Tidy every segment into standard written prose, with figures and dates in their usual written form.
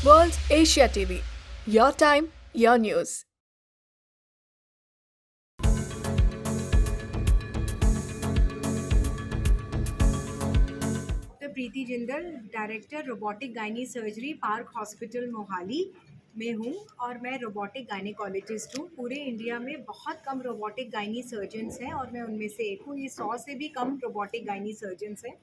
World Asia TV. Your time, your news. Doctor Preeti Jindal, director robotic gynae surgery park hospital Mohali में हूँ और मैं robotic gynaecologist हूँ। पूरे इंडिया में बहुत कम रोबोटिक गायनी सर्जन्स हैं और मैं उनमें से एक हूँ। ये 100 से भी कम रोबोटिक गायनी सर्जन्स हैं।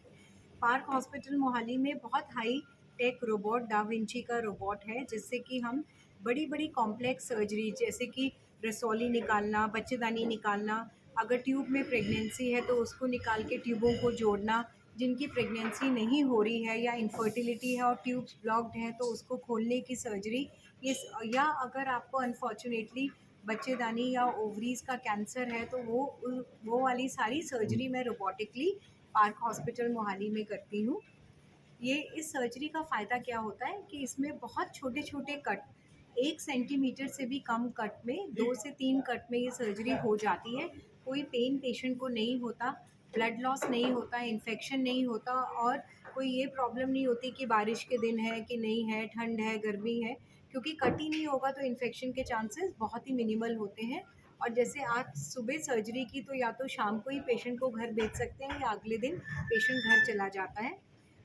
पार्क हॉस्पिटल मोहाली में बहुत high tech robot da Vinci का रोबोट है, जिससे कि हम बड़ी बड़ी कॉम्प्लेक्स सर्जरी जैसे कि रसौली निकालना, बच्चेदानी निकालना, अगर ट्यूब में प्रेगनेंसी है तो उसको निकाल के ट्यूबों को जोड़ना, जिनकी प्रेगनेंसी नहीं हो रही है या इनफर्टिलिटी है और ट्यूब्स ब्लॉक्ड हैं तो उसको खोलने की सर्जरी, ये या अगर आपको अनफॉर्चुनेटली बच्चेदानी या ओवरीज का कैंसर है तो वो वाली सारी सर्जरी मैं रोबोटिकली पार्क हॉस्पिटल मोहाली में करती हूँ। ये इस सर्जरी का फ़ायदा क्या होता है कि इसमें बहुत छोटे छोटे कट, 1 सेंटीमीटर से भी कम कट में, 2 से 3 कट में ये सर्जरी हो जाती है। कोई पेन पेशेंट को नहीं होता, ब्लड लॉस नहीं होता, इन्फेक्शन नहीं होता और कोई ये प्रॉब्लम नहीं होती कि बारिश के दिन है कि नहीं है, ठंड है, गर्मी है, क्योंकि कट ही नहीं होगा तो इन्फेक्शन के चांसेस बहुत ही मिनिमल होते हैं। और जैसे आज सुबह सर्जरी की तो या तो शाम को ही पेशेंट को घर भेज सकते हैं या अगले दिन पेशेंट घर चला जाता है।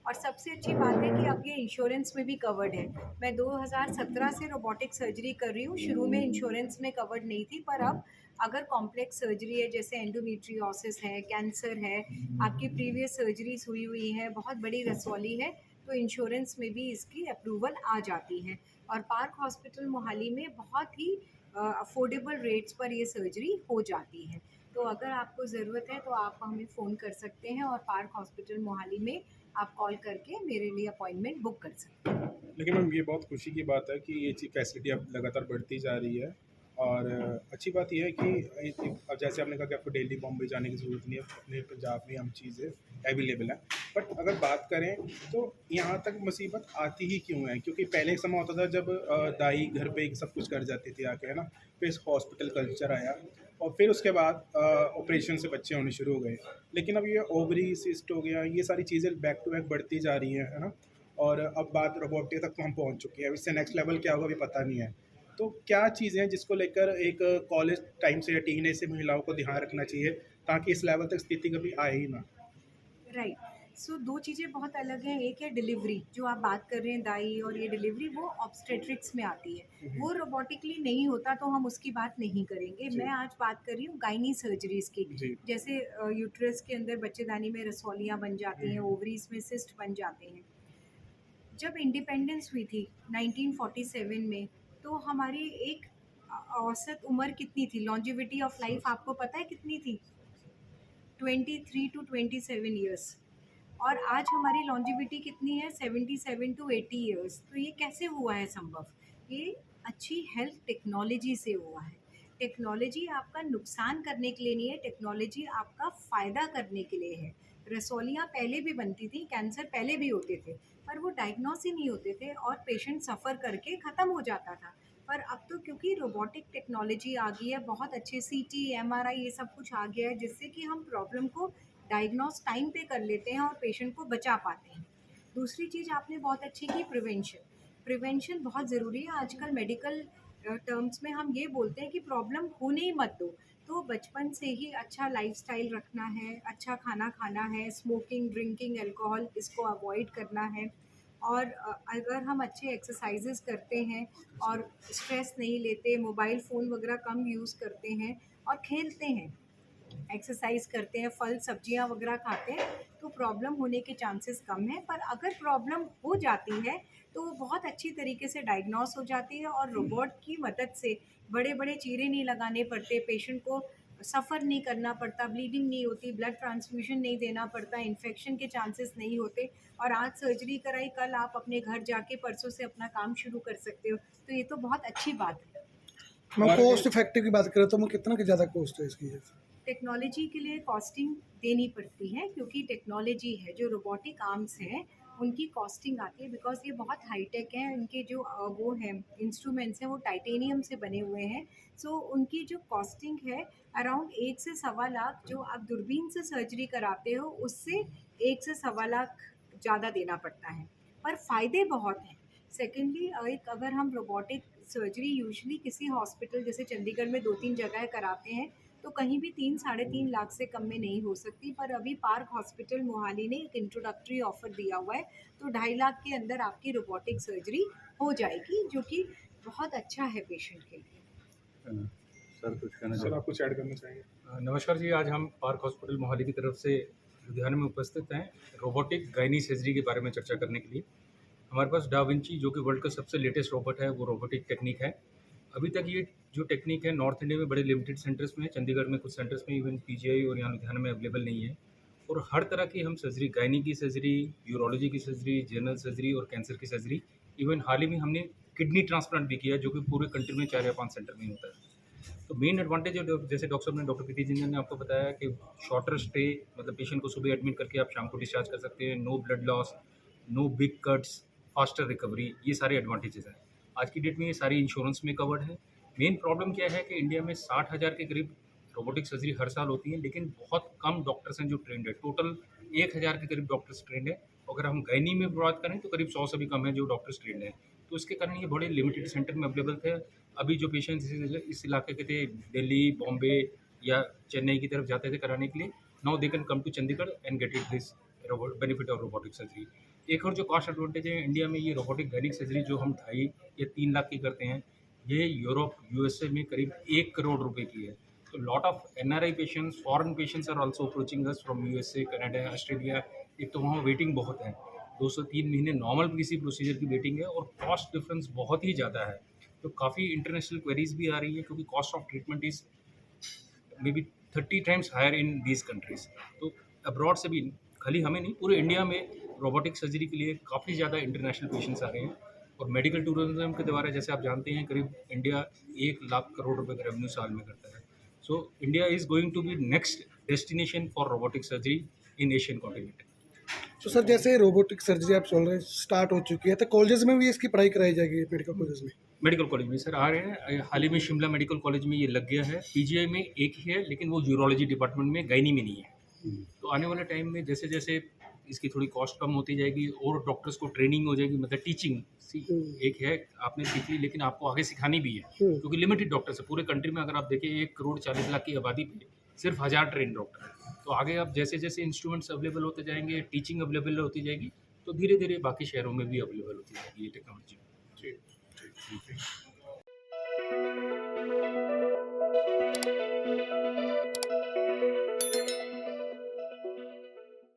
और सबसे अच्छी बात है कि अब ये इंश्योरेंस में भी कवर्ड है। मैं 2017 से रोबोटिक सर्जरी कर रही हूँ। शुरू में इंश्योरेंस में कवर्ड नहीं थी, पर अब अगर कॉम्प्लेक्स सर्जरी है जैसे एंडोमेट्रियोसिस है, कैंसर है, आपकी प्रीवियस सर्जरीज हुई है, बहुत बड़ी रसौली है, तो इंश्योरेंस में भी इसकी अप्रूवल आ जाती है। और पार्क हॉस्पिटल मोहाली में बहुत ही अफोर्डेबल रेट्स पर ये सर्जरी हो जाती है। तो अगर आपको ज़रूरत है तो आप हमें फ़ोन कर सकते हैं और पार्क हॉस्पिटल मोहाली में आप कॉल करके मेरे लिए अपॉइंटमेंट बुक कर सकते हैं। लेकिन मैम ये बहुत खुशी की बात है कि ये चीज़ फैसिलिटी अब लगातार बढ़ती जा रही है। और अच्छी बात यह है कि अब जैसे आपने कहा कि आपको दिल्ली बॉम्बे जाने की ज़रूरत नहीं है, अपने पंजाब में हम चीज़ें अवेलेबल हैं। बट अगर बात करें तो यहाँ तक मुसीबत आती ही क्यों है? क्योंकि पहले एक समय होता था जब दाई घर पे ही सब कुछ कर जाती थी आके, है ना? फिर हॉस्पिटल कल्चर आया और फिर उसके बाद ऑपरेशन से बच्चे होने शुरू हो गए। लेकिन अब ये ओवरी सिस्ट हो गया, ये सारी चीज़ें बैक टू बैक बढ़ती जा रही हैं, है ना? और अब बात रोबोटिक तक तो हम पहुंच चुके हैं। अब इससे नेक्स्ट लेवल क्या होगा अभी पता नहीं है। तो क्या चीज़ें हैं जिसको लेकर एक कॉलेज टाइम से या टीनेज से महिलाओं को ध्यान रखना चाहिए ताकि इस लेवल तक स्थिति कभी आए ही ना? राइट। सो दो चीज़ें बहुत अलग हैं। एक है डिलीवरी, जो आप बात कर रहे हैं दाई, और ये डिलीवरी वो ऑब्स्टेट्रिक्स में आती है, वो रोबोटिकली नहीं होता तो हम उसकी बात नहीं करेंगे। जी। मैं आज बात कर रही हूँ गायनी सर्जरीज की। जी। जैसे यूट्रस के अंदर बच्चेदानी में रसौलियाँ बन जाती हैं, ओवरीज में सिस्ट बन जाते हैं। जब इंडिपेंडेंस हुई थी 1947 में, तो हमारी एक औसत उम्र कितनी थी, लॉन्जिविटी ऑफ लाइफ आपको पता है कितनी थी? 23 to 27 ईयर्स। और आज हमारी लॉन्जिविटी कितनी है? 77 to 80 ईयर्स। तो ये कैसे हुआ है संभव? ये अच्छी हेल्थ टेक्नोलॉजी से हुआ है। टेक्नोलॉजी आपका नुकसान करने के लिए नहीं है, टेक्नोलॉजी आपका फ़ायदा करने के लिए है। रसौलियाँ पहले भी बनती थी, कैंसर पहले भी होते थे, पर वो डायग्नोस ही नहीं होते थे और पेशेंट सफ़र करके ख़त्म हो जाता था। पर अब तो क्योंकि रोबोटिक टेक्नोलॉजी आ गई है, बहुत अच्छे सीटी, एमआरआई ये सब कुछ आ गया है, जिससे कि हम प्रॉब्लम को डायग्नोस टाइम पे कर लेते हैं और पेशेंट को बचा पाते हैं। दूसरी चीज़ आपने बहुत अच्छी की, प्रिवेंशन। प्रिवेंशन बहुत ज़रूरी है। आजकल मेडिकल टर्म्स में हम ये बोलते हैं कि प्रॉब्लम होने ही मत दो। तो बचपन से ही अच्छा लाइफस्टाइल रखना है, अच्छा खाना खाना है, स्मोकिंग, ड्रिंकिंग, अल्कोहल इसको अवॉइड करना है। और अगर हम अच्छे एक्सरसाइजेस करते हैं और स्ट्रेस नहीं लेते, मोबाइल फ़ोन वगैरह कम यूज़ करते हैं और खेलते हैं, एक्सरसाइज करते हैं, फल सब्जियां वगैरह खाते हैं, तो प्रॉब्लम होने के चांसेस कम है। पर अगर प्रॉब्लम हो जाती है तो वो बहुत अच्छी तरीके से डायग्नोस हो जाती है और रोबोट की मदद से बड़े बड़े चीरे नहीं लगाने पड़ते, पेशेंट को सफ़र नहीं करना पड़ता, ब्लीडिंग नहीं होती, ब्लड ट्रांसफ्यूजन नहीं देना पड़ता, इन्फेक्शन के चांसेस नहीं होते। और आज सर्जरी कराई, कल आप अपने घर जाके परसों से अपना काम शुरू कर सकते हो। तो ये तो बहुत अच्छी बात है। मैं और कॉस्ट इफेक्टिव की बात करें तो मैं कितना की ज़्यादा कॉस्ट है इसकी? टेक्नोलॉजी के लिए कॉस्टिंग देनी पड़ती है, क्योंकि टेक्नोलॉजी है, जो रोबोटिक आर्म्स हैं उनकी कॉस्टिंग आती है, बिकॉज ये बहुत हाईटेक हैं। इनके जो वो हैं इंस्ट्रूमेंट्स हैं वो टाइटेनियम से बने हुए हैं। सो उनकी जो कॉस्टिंग है अराउंड 1 से 1.25 लाख, जो आप दूरबीन से सर्जरी कराते हो उससे 1 से 1.25 लाख ज़्यादा देना पड़ता है। पर फ़ायदे बहुत हैं, सेकेंडली एक अगर हम रोबोटिक सर्जरी यूजुअली किसी हॉस्पिटल जैसे चंडीगढ़ में 2-3 जगह कराते हैं तो कहीं भी 3-3.5 लाख से कम में नहीं हो सकती, पर अभी पार्क हॉस्पिटल मोहाली ने एक इंट्रोडक्टरी ऑफर दिया हुआ है, तो 2.5 लाख के अंदर आपकी रोबोटिक सर्जरी हो जाएगी, जो कि बहुत अच्छा है पेशेंट के लिए। सर कुछ कहना सर आप कुछ ऐड करना चाहेंगे? नमस्कार जी, आज हम पार्क हॉस्पिटल मोहाली की तरफ से लुधियाना में उपस्थित हैं रोबोटिक गायनी सर्जरी के बारे में चर्चा करने के लिए। हमारे पास डा विंची जो कि वर्ल्ड का सबसे लेटेस्ट रोबोट है, वो रोबोटिक टेक्निक है। अभी तक ये जो टेक्निक है नॉर्थ इंडिया में बड़े लिमिटेड सेंटर्स में, चंडीगढ़ में कुछ सेंटर्स में, इवन पीजीआई और यहाँ लुधियाना में अवेलेबल नहीं है। और हर तरह की हम सर्जरी, गायनी की सर्जरी, यूरोलॉजी की सर्जरी, जनरल सर्जरी और कैंसर की सर्जरी, इवन हाल ही में हमने किडनी ट्रांसप्लांट भी किया, जो कि पूरे कंट्री में 4 या 5 सेंटर में होता है। तो मेन एडवांटेज है जैसे डॉक्टर प्रीति जिंदल ने आपको बताया कि शॉर्टर स्टे, मतलब पेशेंट को सुबह एडमिट करके आप शाम को डिस्चार्ज कर सकते हैं, no blood loss, no big cuts, faster recovery, ये सारे एडवांटेजेस हैं। आज की डेट में ये सारी इंश्योरेंस में कवर्ड है। मेन प्रॉब्लम क्या है कि इंडिया में 60,000 के करीब रोबोटिक सर्जरी हर साल होती है, लेकिन बहुत कम डॉक्टर्स हैं जो ट्रेंड है। टोटल 1,000 के करीब डॉक्टर्स ट्रेंड है। अगर हम गायनी में बात करें तो करीब 100 से भी कम है जो डॉक्टर्स ट्रेंड हैं। तो इसके कारण ये बड़े लिमिटेड सेंटर में अवेलेबल थे। अभी जो पेशेंट्स इस इलाके के थे, दिल्ली, बॉम्बे या चेन्नई की तरफ जाते थे कराने के लिए, now they can come to Chandigarh and get it this benefit of robotic surgery. एक और जो कॉस्ट एडवांटेज है इंडिया में, ये रोबोटिक गायनिक सर्जरी जो हम 2.5 या 3 लाख की करते हैं, ये यूरोप, यूएसए में करीब 1 करोड़ रुपए की है। तो lot of NRI patients, foreign patients are also approaching us from USA, Canada, Australia. एक तो वहाँ वेटिंग बहुत है, 2 से 3 महीने नॉर्मल किसी प्रोसीजर की वेटिंग है, और कॉस्ट डिफरेंस बहुत ही ज़्यादा है। तो काफ़ी इंटरनेशनल क्वेरीज भी आ रही है, क्योंकि cost of treatment is may be 30 times higher in these countries. तो अब्रॉड से भी, खाली हमें नहीं, पूरे इंडिया में रोबोटिक सर्जरी के लिए काफ़ी ज़्यादा इंटरनेशनल पेशेंट्स आ रहे हैं। और मेडिकल टूरिज्म के द्वारा, जैसे आप जानते हैं, करीब इंडिया 1 लाख करोड़ रुपए का रेवेन्यू साल में करता है। So India is going to be next destination for robotic surgery in Asian continent. तो सर जैसे रोबोटिक सर्जरी आप बोल रहे हैं स्टार्ट हो चुकी है, तो कॉलेजेस में भी इसकी पढ़ाई कराई जाएगी मेडिकल कॉलेज में? मेडिकल कॉलेज में सर आ रहे हैं। हाल ही में शिमला मेडिकल कॉलेज में ये लग गया है। पीजीआई में एक ही है, लेकिन वो यूरोलॉजी डिपार्टमेंट में, गायनी में नहीं है। तो आने वाले टाइम में जैसे जैसे इसकी थोड़ी कॉस्ट कम होती जाएगी और डॉक्टर्स को ट्रेनिंग हो जाएगी, मतलब टीचिंग एक है, आपने सीख ली, लेकिन आपको आगे सिखानी भी है, क्योंकि लिमिटेड डॉक्टर्स है पूरे कंट्री में। अगर आप देखें 1 करोड़ 40 लाख की आबादी पे सिर्फ 1000 ट्रेन डॉक्टर है। तो आगे आप जैसे जैसे इंस्ट्रूमेंट्स अवेलेबल होते जाएंगे, टीचिंग अवेलेबल होती जाएगी, तो धीरे धीरे बाकी शहरों में भी अवेलेबल होती जाएगी ये टेक्नोलॉजी। ठीक ठीक ठीक।